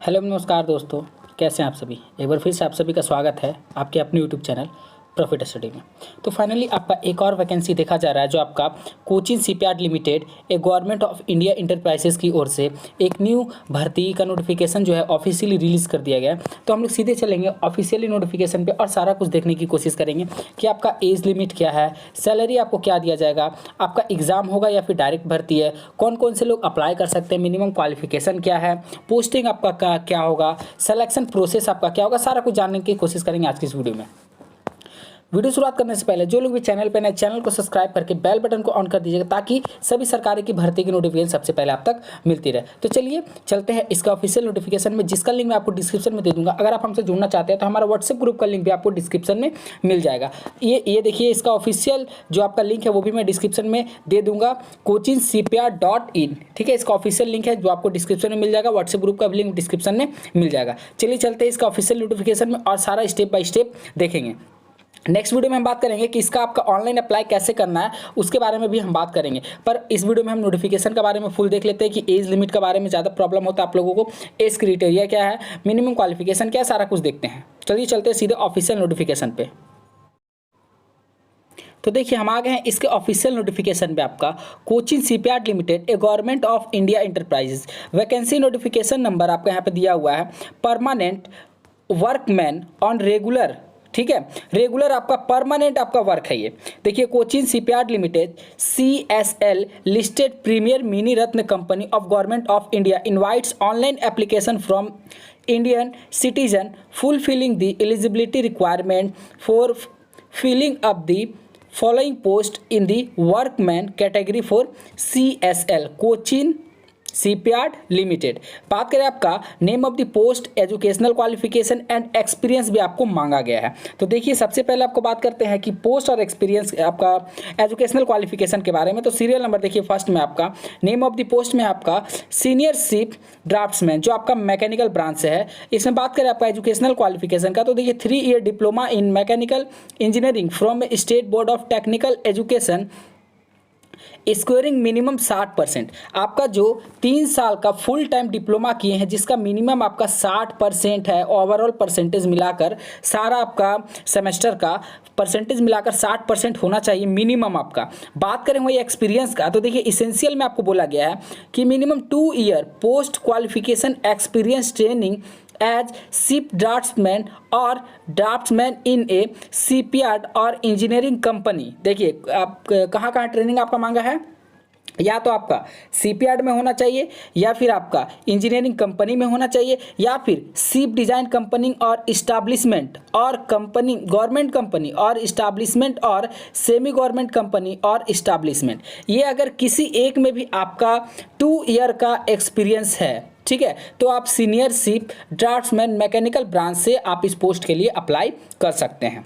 Hello नमस्कार दोस्तों, कैसे हैं आप सभी। एक बार फिर से आप सभी का स्वागत है आपके अपने यूट्यूब चैनल प्रॉफिट स्टडी में। तो फाइनली आपका एक और वैकेंसी देखा जा रहा है, जो आपका कोचिन शिपयार्ड लिमिटेड एक गवर्नमेंट ऑफ इंडिया इंटरप्राइजेस की ओर से एक न्यू भर्ती का नोटिफिकेशन जो है ऑफिशियली रिलीज़ कर दिया गया है। तो हम लोग सीधे चलेंगे ऑफिशियली नोटिफिकेशन पे और सारा कुछ देखने की कोशिश करेंगे कि आपका एज लिमिट क्या है, सैलरी आपको क्या दिया जाएगा, आपका एग्ज़ाम होगा या फिर डायरेक्ट भर्ती है, कौन कौन से लोग अप्लाई कर सकते हैं, मिनिमम क्वालिफिकेशन क्या है, पोस्टिंग आपका क्या होगा, सिलेक्शन प्रोसेस आपका क्या होगा, सारा कुछ जानने की कोशिश करेंगे आज की इस वीडियो में। वीडियो शुरुआत करने से पहले जो लोग भी चैनल पर नए, चैनल को सब्सक्राइब करके बेल बटन को ऑन कर दीजिएगा ताकि सभी सरकारी की भर्ती की नोटिफिकेशन सबसे पहले आप तक मिलती रहे। तो चलिए चलते हैं इसका ऑफिशियल नोटिफिकेशन में, जिसका लिंक मैं आपको डिस्क्रिप्शन में दे दूंगा। अगर आप हमसे जुड़ना चाहते हैं तो हमारा व्हाट्सएप ग्रुप का लिंक भी आपको डिस्क्रिप्शन में मिल जाएगा। ये देखिए, इसका ऑफिशियल जो आपका लिंक है वो भी मैं डिस्क्रिप्शन में दे दूंगा, coachingcpr.in। ठीक है, इसका ऑफिशियल लिंक है जो आपको डिस्क्रिप्शन में मिल जाएगा। व्हाट्सएप ग्रुप का भी लिंक डिस्क्रिप्शन में मिल जाएगा। चलिए चलते हैं इसका ऑफिशियल नोटिफिकेशन में और सारा स्टेप बाय स्टेप देखेंगे। नेक्स्ट वीडियो में हम बात करेंगे कि इसका आपका ऑनलाइन अप्लाई कैसे करना है, उसके बारे में भी हम बात करेंगे। पर इस वीडियो में हम नोटिफिकेशन के बारे में फुल देख लेते हैं कि एज लिमिट के बारे में ज़्यादा प्रॉब्लम होता है आप लोगों को, एज क्राइटेरिया क्या है, मिनिमम क्वालिफिकेशन क्या है, सारा कुछ देखते हैं। चलिए चलते हैं सीधे ऑफिशियल नोटिफिकेशन पे। तो देखिए, हम आ गए हैं इसके ऑफिशियल नोटिफिकेशन पे। आपका Cochin shipyard limited A government of India enterprises, vacancy notification number आपका यहाँ पे दिया हुआ है, परमानेंट वर्कमैन ऑन रेगुलर। ठीक है, रेगुलर आपका परमानेंट आपका वर्क है। ये देखिए, Cochin shipyard limited CSL listed premier mini Ratna company of government of India invites online application from Indian citizen fulfilling the eligibility requirement for filling up the following post in the workman category for CSL Cochin shipyard limited. बात करें आपका name of the post, educational qualification and experience भी आपको मांगा गया है। तो देखिए, सबसे पहले आपको बात करते हैं कि पोस्ट और एक्सपीरियंस आपका एजुकेशनल क्वालिफिकेशन के बारे में। तो सीरियल नंबर देखिए, फर्स्ट में आपका नेम ऑफ द पोस्ट में आपका सीनियर शिप ड्राफ्ट्समैन, जो आपका मैकेनिकल ब्रांच से है। इसमें बात करें आपका एजुकेशनल क्वालिफिकेशन का, तो देखिए 3 year diploma in mechanical engineering from state board of technical education, scoring minimum 60%। आपका जो 3 साल का फुल टाइम डिप्लोमा किए हैं, जिसका मिनिमम आपका 60% है, ओवरऑल परसेंटेज मिलाकर सारा आपका सेमेस्टर का परसेंटेज मिलाकर 60% होना चाहिए मिनिमम आपका। बात करें वही एक्सपीरियंस का, तो देखिए इसेंशियल में आपको बोला गया है कि minimum 2 year post qualification experience training as ship draftsman और ड्राफ्ट्समैन इन ए शिपयार्ड और इंजीनियरिंग कंपनी। देखिए, आप कहाँ कहाँ ट्रेनिंग आपका मांगा है, या तो आपका शिपयार्ड में होना चाहिए, या फिर आपका इंजीनियरिंग कंपनी में होना चाहिए, या फिर शिप डिजाइन कंपनी और इस्टाब्लिशमेंट और कंपनी, गवर्नमेंट कंपनी और इस्टाब्लिशमेंट और सेमी गवर्नमेंट कंपनी और इस्टाब्लिशमेंट। ये अगर किसी एक में भी आपका 2 ईयर का एक्सपीरियंस है, ठीक है, तो आप senior ship draughtsman mechanical branch से आप इस पोस्ट के लिए अप्लाई कर सकते हैं।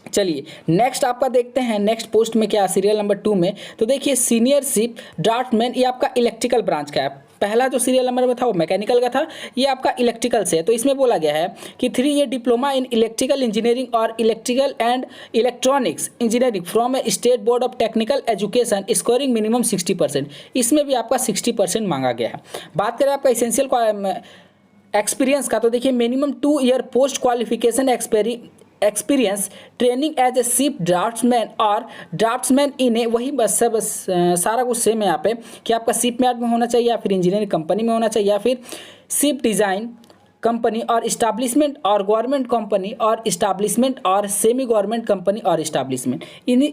चलिए नेक्स्ट आपका देखते हैं, नेक्स्ट पोस्ट में क्या, सीरियल नंबर 2 में। तो देखिए, सीनियर शिप ड्राफ्ट्समैन, ये आपका इलेक्ट्रिकल ब्रांच का है। पहला जो सीरियल नंबर में था वो मैकेनिकल का था, ये आपका इलेक्ट्रिकल से है। तो इसमें बोला गया है कि 3 year diploma in electrical engineering और electrical and electronics engineering from a state board of technical education, scoring minimum 60%। इसमें भी आपका 60% मांगा गया है। बात करें आपका इसेंशियल एक्सपीरियंस का, तो देखिए minimum 2 year post qualification experience training as a ship draftsman और ड्राफ्ट्समैन इन ए, वही बस सारा कुछ सेम है यहाँ पे कि आपका शिप यार्ड में होना चाहिए, या फिर इंजीनियरिंग कंपनी में होना चाहिए, या फिर शिप डिज़ाइन कंपनी और इस्टाब्लिशमेंट और गवर्नमेंट कंपनी और इस्टाब्लिशमेंट और सेमी गवर्नमेंट कंपनी और इस्टाब्लिशमेंट।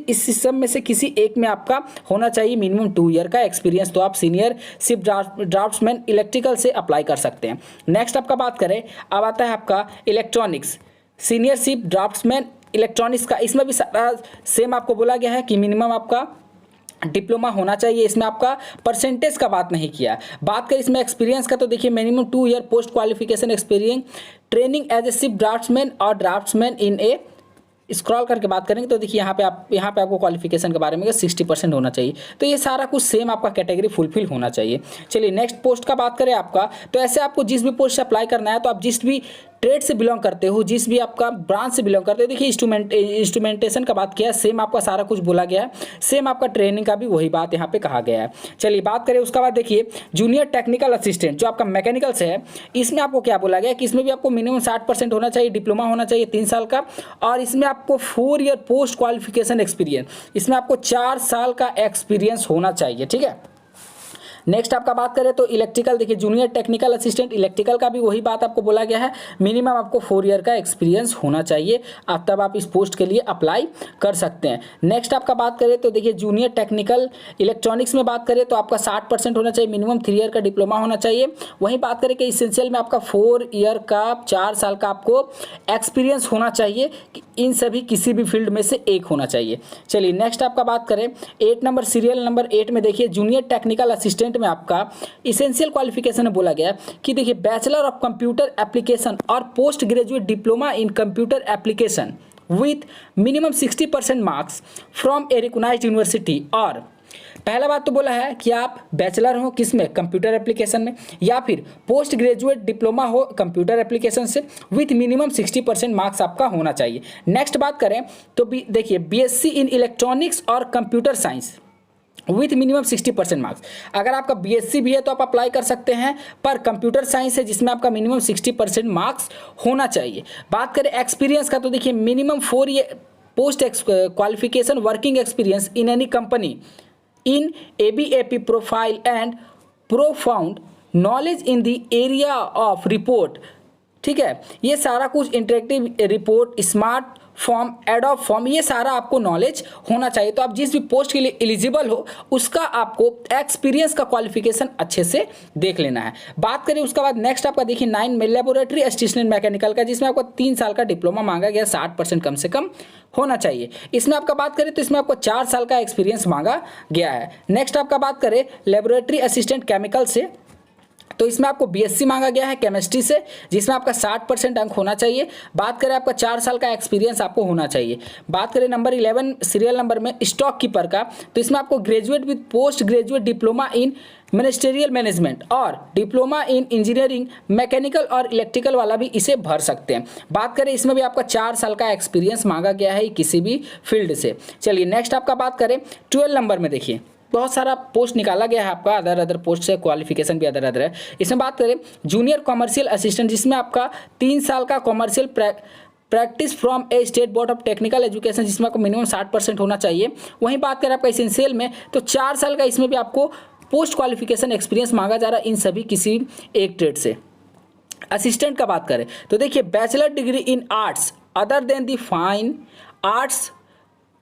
इस सिस्टम में से किसी एक में आपका होना चाहिए मिनिमम 2 ईयर का एक्सपीरियंस। तो आप सीनियर शिप ड्राफ्ट्समैन इलेक्ट्रिकल से अप्लाई कर सकते हैं। नेक्स्ट आपका बात करें, अब आता है आपका electronics, senior ship draughtsman electronics का। इसमें भी सारा सेम आपको बोला गया है कि मिनिमम आपका डिप्लोमा होना चाहिए। इसमें आपका परसेंटेज का बात नहीं किया। बात करें इसमें एक्सपीरियंस का, तो देखिए minimum 2 year post qualification experience training as a ship draftsman और ड्राफ्ट्समैन इन ए, स्क्रॉल करके बात करेंगे तो देखिए यहाँ पे आपको क्वालिफिकेशन के बारे में 60% होना चाहिए। तो ये सारा कुछ सेम आपका कैटेगरी फुलफिल होना चाहिए। चलिए नेक्स्ट पोस्ट का बात करें आपका, तो ऐसे आपको जिस भी पोस्ट से अप्लाई करना है, तो आप जिस भी ट्रेड से बिलोंग करते हो, जिस भी आपका ब्रांच से बिलोंग करते हो, देखिए इंस्ट्रूमेंटेशन का बात किया, सेम आपका सारा कुछ बोला गया है, सेम आपका ट्रेनिंग का भी वही बात यहाँ पे कहा गया है। चलिए बात करें उसके बाद, देखिए जूनियर टेक्निकल असिस्टेंट जो आपका मैकेनिकल से है, इसमें आपको क्या बोला गया कि इसमें भी आपको मिनिमम 60% होना चाहिए, डिप्लोमा होना चाहिए 3 साल का, और इसमें आपको 4 ईयर पोस्ट क्वालिफिकेशन एक्सपीरियंस, इसमें आपको 4 साल का एक्सपीरियंस होना चाहिए, ठीक है। नेक्स्ट आपका बात करें तो इलेक्ट्रिकल, देखिए जूनियर टेक्निकल असिस्टेंट इलेक्ट्रिकल का भी वही बात आपको बोला गया है, मिनिमम आपको 4 ईयर का एक्सपीरियंस होना चाहिए, आप तब आप इस पोस्ट के लिए अप्लाई कर सकते हैं। नेक्स्ट आपका बात करें तो देखिए जूनियर टेक्निकल इलेक्ट्रॉनिक्स में बात करें तो आपका 60% होना चाहिए, मिनिमम 3 ईयर का डिप्लोमा होना चाहिए। वहीं बात करें कि इसेंशियल में आपका 4 ईयर का 4 साल का आपको एक्सपीरियंस होना चाहिए, इन सभी किसी भी फील्ड में से एक होना चाहिए। चलिए नेक्स्ट आपका बात करें 8 नंबर, सीरियल नंबर 8 में देखिए जूनियर टेक्निकल असिस्टेंट में आपका इसेंशियल क्वालिफिकेशन में बोला गया कि देखिए बैचलर ऑफ कंप्यूटर एप्लीकेशन और post graduate diploma in computer application with minimum 60% marks from a recognised university, और पहला बात तो बोला है कि आप बैचलर हो किस में, कंप्यूटर एप्लीकेशन में, या फिर पोस्ट ग्रेजुएट डिप्लोमा हो कंप्यूटर एप्लीकेशन से विथ मिनिमम 60% मार्क्स आपका होना चाहिए। नेक्स्ट बात करें तो देखिए बीएससी इन इलेक्ट्रॉनिक्स और computer science with minimum 60% marks, अगर आपका बीएससी भी है तो आप अप्लाई कर सकते हैं, पर कंप्यूटर साइंस है जिसमें आपका मिनिमम 60% मार्क्स होना चाहिए। बात करें एक्सपीरियंस का तो देखिए minimum 4 year post qualification working experience in any company in ABAP profile and profound knowledge in the area of report, ठीक है। ये सारा कुछ interactive report, smart form, adopt form, ये सारा आपको नॉलेज होना चाहिए। तो आप जिस भी पोस्ट के लिए एलिजिबल हो उसका आपको एक्सपीरियंस का क्वालिफिकेशन अच्छे से देख लेना है। बात करें उसके बाद नेक्स्ट आपका देखिए 9 में लेबोरेटरी असिस्टेंट मैकेनिकल का, जिसमें आपको 3 साल का डिप्लोमा मांगा गया, 60% कम से कम होना चाहिए। इसमें आपका बात करें तो इसमें आपको 4 साल का एक्सपीरियंस मांगा गया है। नेक्स्ट आपका बात करें लेबोरेटरी असिस्टेंट केमिकल से, तो इसमें आपको बीएससी मांगा गया है केमिस्ट्री से, जिसमें आपका 60% अंक होना चाहिए। बात करें आपका 4 साल का एक्सपीरियंस आपको होना चाहिए। बात करें नंबर 11 सीरियल नंबर में स्टॉक कीपर का, तो इसमें आपको graduate with post graduate diploma in ministerial management और डिप्लोमा इन इंजीनियरिंग मैकेनिकल और इलेक्ट्रिकल वाला भी इसे भर सकते हैं। बात करें इसमें भी आपका 4 साल का एक्सपीरियंस मांगा गया है किसी भी फील्ड से। चलिए नेक्स्ट आपका बात करें 12 नंबर में, देखिए बहुत सारा पोस्ट निकाला गया है आपका, अदर पोस्ट से क्वालिफिकेशन भी अदर है। इसमें बात करें जूनियर कॉमर्शियल असिस्टेंट, जिसमें आपका 3 साल का commercial practice from a state board of technical education, जिसमें आपको मिनिमम 60% होना चाहिए। वहीं बात करें आपका इसेंशियल में तो 4 साल का इसमें भी आपको पोस्ट क्वालिफिकेशन एक्सपीरियंस मांगा जा रहा है इन सभी किसी एक ट्रेड से। असिस्टेंट का बात करें तो देखिए bachelor degree in arts other than the fine arts,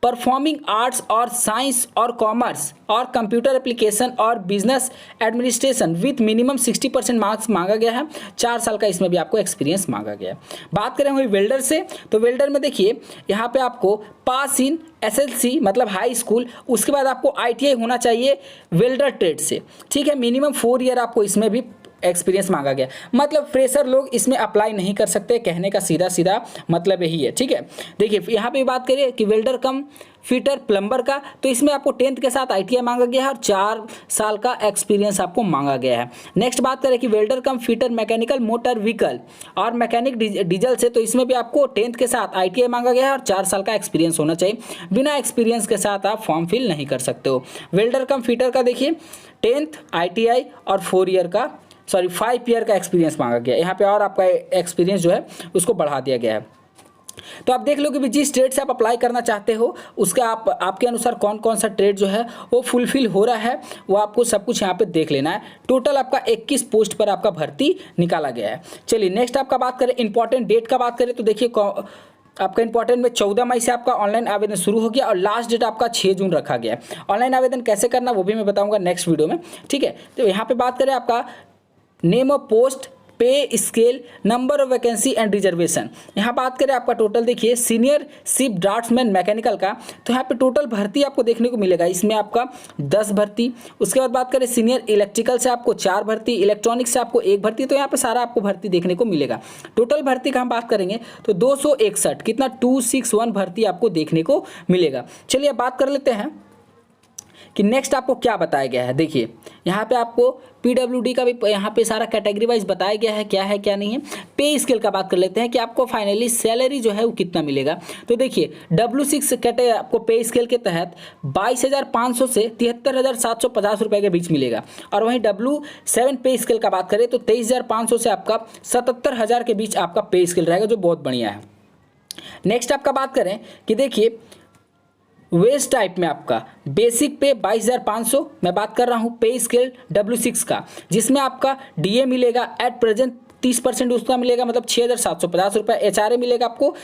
performing arts और साइंस और कॉमर्स और कंप्यूटर एप्लीकेशन और business administration with minimum 60% marks मांगा गया है। 4 साल का इसमें भी आपको एक्सपीरियंस मांगा गया है। बात करें वही वेल्डर से, तो वेल्डर में देखिए यहाँ पे आपको पास इन एसएलसी मतलब हाई स्कूल, उसके बाद आपको आईटीआई होना चाहिए वेल्डर ट्रेड से, ठीक है। मिनिमम 4 ईयर आपको इसमें भी एक्सपीरियंस मांगा गया, मतलब फ्रेशर लोग इसमें अप्लाई नहीं कर सकते, कहने का सीधा सीधा मतलब यही है, ठीक है। देखिए यहाँ पे बात करिए कि वेल्डर कम फिटर प्लम्बर का, तो इसमें आपको 10th के साथ आईटीआई मांगा गया है और 4 साल का एक्सपीरियंस आपको मांगा गया है। नेक्स्ट बात करें कि वेल्डर कम फिटर मैकेनिकल मोटर व्हीकल और मैकेनिक डीजल से, तो इसमें भी आपको 10th के साथ आईटीआई मांगा गया है और 4 साल का एक्सपीरियंस होना चाहिए। बिना एक्सपीरियंस के साथ आप फॉर्म फिल नहीं कर सकते हो। वेल्डर कम फिटर का देखिए 10th आईटीआई और 5 ईयर का एक्सपीरियंस मांगा गया। यहाँ पे और आपका एक्सपीरियंस जो है उसको बढ़ा दिया गया है। तो आप देख लो कि जिस ट्रेड से आप अप्लाई करना चाहते हो उसका आपके अनुसार कौन कौन सा ट्रेड जो है वो फुलफिल हो रहा है, वो आपको सब कुछ यहाँ पे देख लेना है। टोटल आपका 21 पोस्ट पर आपका भर्ती निकाला गया है। चलिए नेक्स्ट आपका बात करें इंपॉर्टेंट डेट का बात करें तो देखिए आपका इंपॉर्टेंट में 14 मई से आपका ऑनलाइन आवेदन शुरू हो गया और लास्ट डेट आपका 6 जून रखा गया है। ऑनलाइन आवेदन कैसे करना वो भी मैं बताऊंगा नेक्स्ट वीडियो में, ठीक है। तो यहाँ पे बात करें आपका नेम ऑफ पोस्ट, पे scale, number of vacancy and reservation. यहाँ बात करें आपका टोटल देखिए सीनियर शिप ड्राफ्ट्समैन मैकेनिकल का, तो यहाँ पे टोटल भर्ती आपको देखने को मिलेगा, इसमें आपका 10 भर्ती। उसके बाद बात करें सीनियर इलेक्ट्रिकल से आपको 4 भर्ती, इलेक्ट्रॉनिक्स से आपको 1 भर्ती, तो यहाँ पे सारा आपको भर्ती देखने को मिलेगा। टोटल भर्ती का हम बात करेंगे तो 261 कितना 261 भर्ती आपको देखने को मिलेगा। चलिए बात कर लेते हैं कि नेक्स्ट आपको क्या बताया गया है। देखिए यहाँ पे आपको पीडब्ल्यूडी का भी यहाँ पे सारा कैटेगरी वाइज बताया गया है क्या नहीं है। पे स्केल का बात कर लेते हैं कि आपको फाइनली सैलरी जो है वो कितना मिलेगा। तो देखिए W6 कैटेगरी आपको पे स्केल के तहत 22,500 से 73,750 रुपये के बीच मिलेगा। और वहीं W7 पे स्केल का बात करें तो 23,500 से आपका 77,000 के बीच आपका पे स्केल रहेगा, जो बहुत बढ़िया है। नेक्स्ट आपका बात करें कि देखिए वेज टाइप में आपका बेसिक पे 22,500 मैं बात कर रहा हूँ पे स्केल W6 का, जिसमें आपका डीए मिलेगा एट प्रेजेंट 30% उसका मिलेगा, मतलब 6,750 रुपये। HRA मिलेगा आपको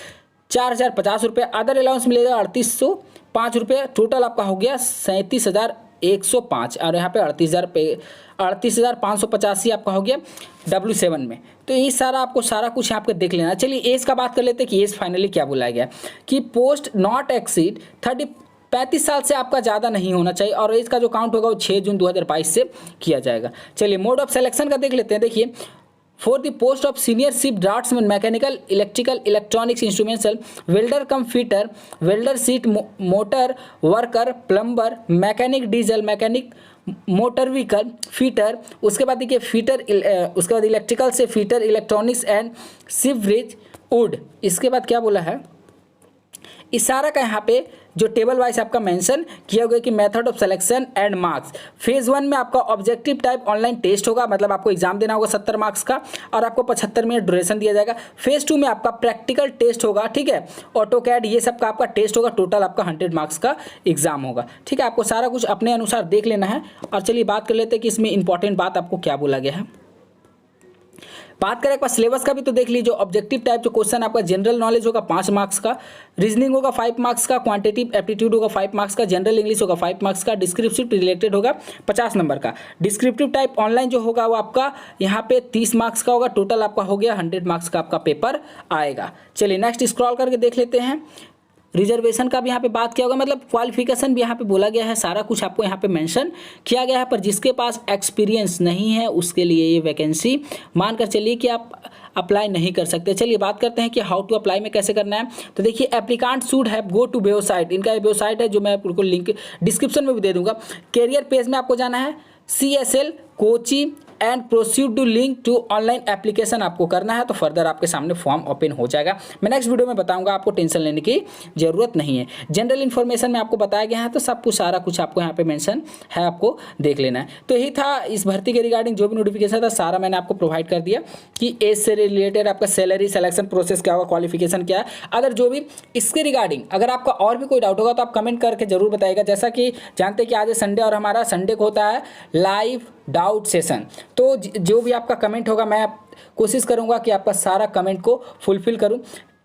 4,050 रुपये। अदर अलाउंस मिलेगा 3,805 रुपये। टोटल आपका हो गया 37,105 और यहाँ पे 38,585 आपका हो गया W7 में। तो ये सारा आपको सारा कुछ यहाँ पे देख लेना। चलिए एज का बात कर लेते हैं कि एज फाइनली क्या बोला गया कि पोस्ट नॉट एक्सीड 35 साल से आपका ज़्यादा नहीं होना चाहिए और एज का जो काउंट होगा वो 6 जून 2022 से किया जाएगा। चलिए मोड ऑफ सिलेक्शन का देख लेते हैं। देखिए for the post of senior ship draughtsman mechanical electrical electronics instrumental welder come fitter welder seat motor worker plumber mechanic diesel mechanic motor vehicle fitter, उसके बाद देखिए फीटर, उसके बाद इलेक्ट्रिकल से fitter electronics and sewerage would. इसके बाद क्या बोला है, इस सारा का यहाँ पे जो टेबल वाइज आपका मेंशन किया गया कि method of selection and marks. Phase 1 में आपका ऑब्जेक्टिव टाइप ऑनलाइन टेस्ट होगा, मतलब आपको एग्जाम देना होगा 70 मार्क्स का और आपको 75 मिनट ड्यूरेशन दिया जाएगा। फेज 2 में आपका प्रैक्टिकल टेस्ट होगा, ठीक है, ऑटोकैड ये सब का आपका टेस्ट होगा। टोटल आपका 100 मार्क्स का एग्जाम होगा, ठीक है। आपको सारा कुछ अपने अनुसार देख लेना है। और चलिए बात कर लेते हैं कि इसमें इंपॉर्टेंट बात आपको क्या बोला गया है। बात करें एक बार सिलेबस का भी तो देख लीजिए। ऑब्जेक्टिव टाइप जो क्वेश्चन आपका जनरल नॉलेज होगा 5 मार्क्स का, रीजनिंग होगा 5 मार्क्स का, क्वांटिटेटिव एप्टीट्यूड होगा 5 मार्क्स का, जनरल इंग्लिश होगा 5 मार्क्स का, डिस्क्रिप्टिव रिलेटेड होगा 50 नंबर का। डिस्क्रिप्टिव टाइप ऑनलाइन जो होगा वो आपका यहाँ पे 30 मार्क्स का होगा। टोटल आपका हो गया 100 मार्क्स का आपका पेपर आएगा। चलिए नेक्स्ट स्क्रॉल करके देख लेते हैं। रिजर्वेशन का भी यहाँ पे बात किया होगा, मतलब क्वालिफिकेशन भी यहाँ पे बोला गया है, सारा कुछ आपको यहाँ पे मेंशन किया गया है। पर जिसके पास एक्सपीरियंस नहीं है उसके लिए ये वैकेंसी मानकर चलिए कि आप अप्लाई नहीं कर सकते। चलिए बात करते हैं कि हाउ टू अप्लाई में कैसे करना है। तो देखिए applicant should have go to website, इनका वेबसाइट है जो मैं आपको लिंक डिस्क्रिप्शन में भी दे दूंगा। कैरियर पेज में आपको जाना है, CSL Kochi and proceed to link to online application आपको करना है। तो फर्दर आपके सामने फॉर्म ओपन हो जाएगा। मैं नेक्स्ट वीडियो में बताऊंगा, आपको टेंशन लेने की जरूरत नहीं है। जनरल इन्फॉर्मेशन में आपको बताया गया है, तो सब कुछ सारा कुछ आपको यहाँ पे मेंशन है, आपको देख लेना है। तो यही था इस भर्ती के रिगार्डिंग जो भी नोटिफिकेशन था सारा मैंने आपको प्रोवाइड कर दिया कि एज से रिलेटेड आपका सैलरी सिलेक्शन प्रोसेस क्या होगा, क्वालिफिकेशन क्या है। अगर जो भी इसके रिगार्डिंग अगर आपका और भी कोई डाउट होगा तो आप कमेंट करके जरूर बताइएगा। जैसा कि जानते हैं कि आज संडे और हमारा संडे को होता है लाइव डाउट सेशन, तो जो भी आपका कमेंट होगा मैं कोशिश करूंगा कि आपका सारा कमेंट को फुलफिल करूं।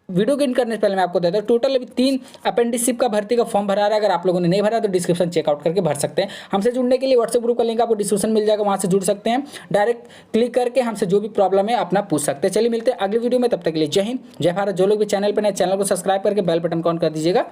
वीडियो के एंड करने से पहले मैं आपको देता हूं टोटल अभी 3 अपेंडिसशिप का भर्ती का फॉर्म भरा रहा है। अगर आप लोगों ने नहीं भरा तो डिस्क्रिप्शन चेकआउट करके भर सकते हैं। हमसे जुड़ने के लिए व्हाट्सएप ग्रुप का लिंक आपको डिस्क्रिप्शन मिल जाएगा, वहां से जुड़ सकते हैं। डायरेक्ट क्लिक करके हमसे जो भी प्रॉब्लम है अपना पूछ सकते हैं। चलिए मिलते हैं अगली वीडियो में, तब तक के लिए जय हिंद जय भारत। जो लोग भी चैनल पर नए चैनल को सब्सक्राइब करके बेल बटन ऑन कर दीजिएगा।